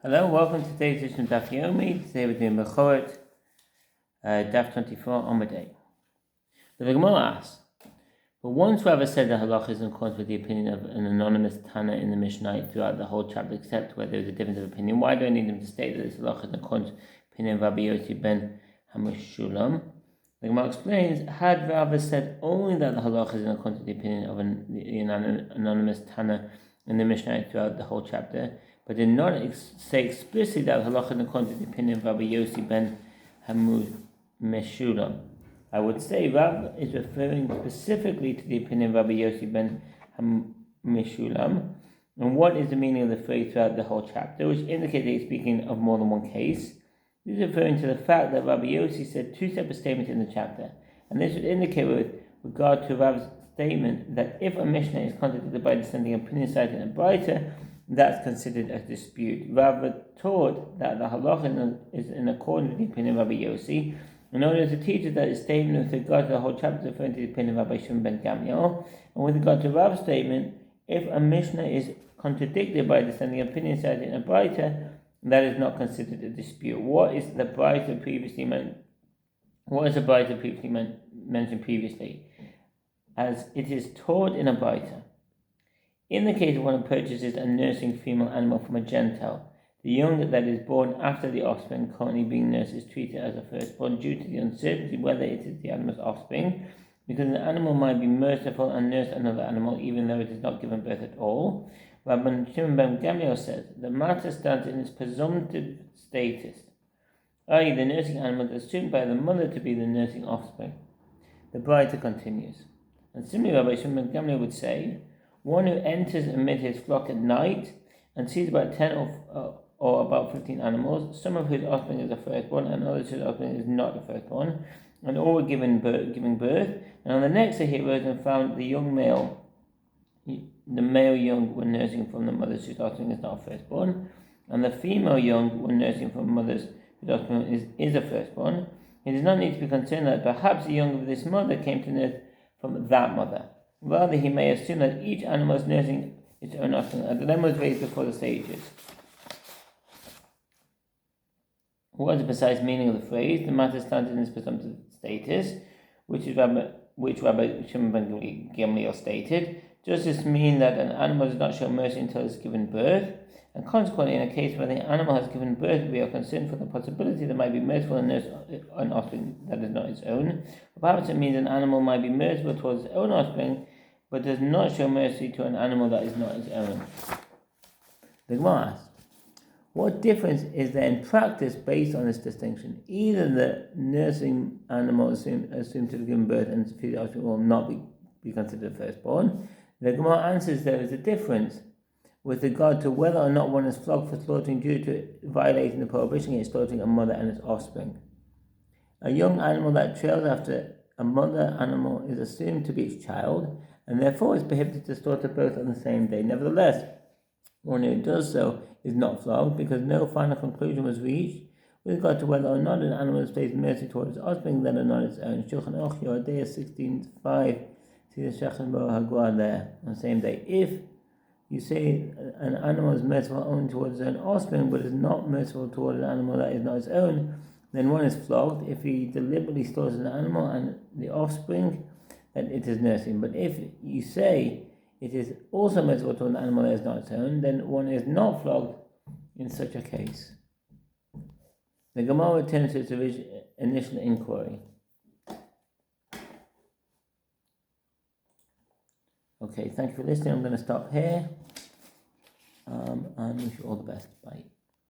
Hello, welcome to today's edition of Daf Yomi. Today we're doing Bekhorot Daf 24 on the day. The Gemara asks, but once Rava said that halacha is in accordance with the opinion of an anonymous Tana in the Mishnah throughout the whole chapter, except where there is a difference of opinion, why do I need him to state that this halacha is in accordance with the opinion of Rabbi Yossi ben Hamushulam? The Gemara explains, had Rava said only that the halacha is in accordance with the opinion of an anonymous Tana in the Mishnah throughout the whole chapter, but did not say explicitly that halacha in accordance with the opinion of Rabbi Yossi ben Meshulam, I would say Rav is referring specifically to the opinion of Rabbi Yossi ben Meshulam. And what is the meaning of the phrase throughout the whole chapter, which indicates that he's speaking of more than one case? This is referring to the fact that Rabbi Yossi said two separate statements in the chapter, and this would indicate with regard to Rav's statement that if a Mishnah is contradicted by dissenting opinion cited in a Braita, that's considered a dispute. Rav taught that the halacha is in accordance with the opinion of Rabbi Yossi, in order to teach us that his statement with regard to the whole chapter is referring to the opinion of Rabbi Shimon ben Gamliel, and with regard to Rav's statement, if a Mishnah is contradicted by dissenting opinion cited in a Braita, that is not considered a dispute. What is the Braita previously meant? What is the Braita previously mentioned previously? As it is taught in a Braita, in the case of one who purchases a nursing female animal from a Gentile, the young that is born after the offspring currently being nursed is treated as a firstborn due to the uncertainty whether it is the animal's offspring, because an animal might be merciful and nurse another animal even though it is not given birth at all. Rabbi Shimon ben Gamliel says the matter stands in its presumptive status, i.e. the nursing animal is assumed by the mother to be the nursing offspring. The Braita continues. And similarly, Rabbi Shimon ben Gamliel would say, one who enters amid his flock at night and sees about 10 or about 15 animals, some of whose offspring is the firstborn and others whose offspring is not the firstborn, and all were giving birth, and on the next day he arose and found the male young were nursing from the mothers whose offspring is not firstborn, and the female young were nursing from mothers whose offspring is a firstborn. He does not need to be concerned that perhaps the young of this mother came to nurse from that mother. Rather, he may assume that each animal is nursing its own offspring. A dilemma was raised before the sages. What is the precise meaning of the phrase? The matter stands in its presumptive status, which Rabbi Shimon ben Gamliel stated. Does this mean that an animal does not show mercy until it is given birth? And consequently, in a case where the animal has given birth, we are concerned for the possibility that it might be merciful and nurse an offspring that is not its own. Or perhaps it means an animal might be merciful towards its own offspring, but does not show mercy to an animal that is not its own. The Gemara asks, what difference is there in practice based on this distinction? Either the nursing animal assumed to have given birth and the offspring will not be considered firstborn. The Gemara answers there is a difference with regard to whether or not one is flogged for slaughtering due to violating the prohibition against slaughtering a mother and its offspring. A young animal that trails after a mother animal is assumed to be its child, and therefore is prohibited to slaughter both on the same day. Nevertheless, one who does so is not flogged, because no final conclusion was reached with regard to whether or not an animal displays mercy towards its offspring that are not its own. Shulchan Aruch Yoredeah 16:5. See the Shachan Bo Hagua there on the same day. If you say an animal is merciful only towards its own offspring, but is not merciful towards an animal that is not its own, then one is flogged if he deliberately slaughters an animal and the offspring that it is nursing. But if you say it is also merciful to an animal that is not its own, then one is not flogged in such a case. The Gemara returns to its initial inquiry. Okay, thank you for listening. I'm going to stop here and wish you all the best. Bye.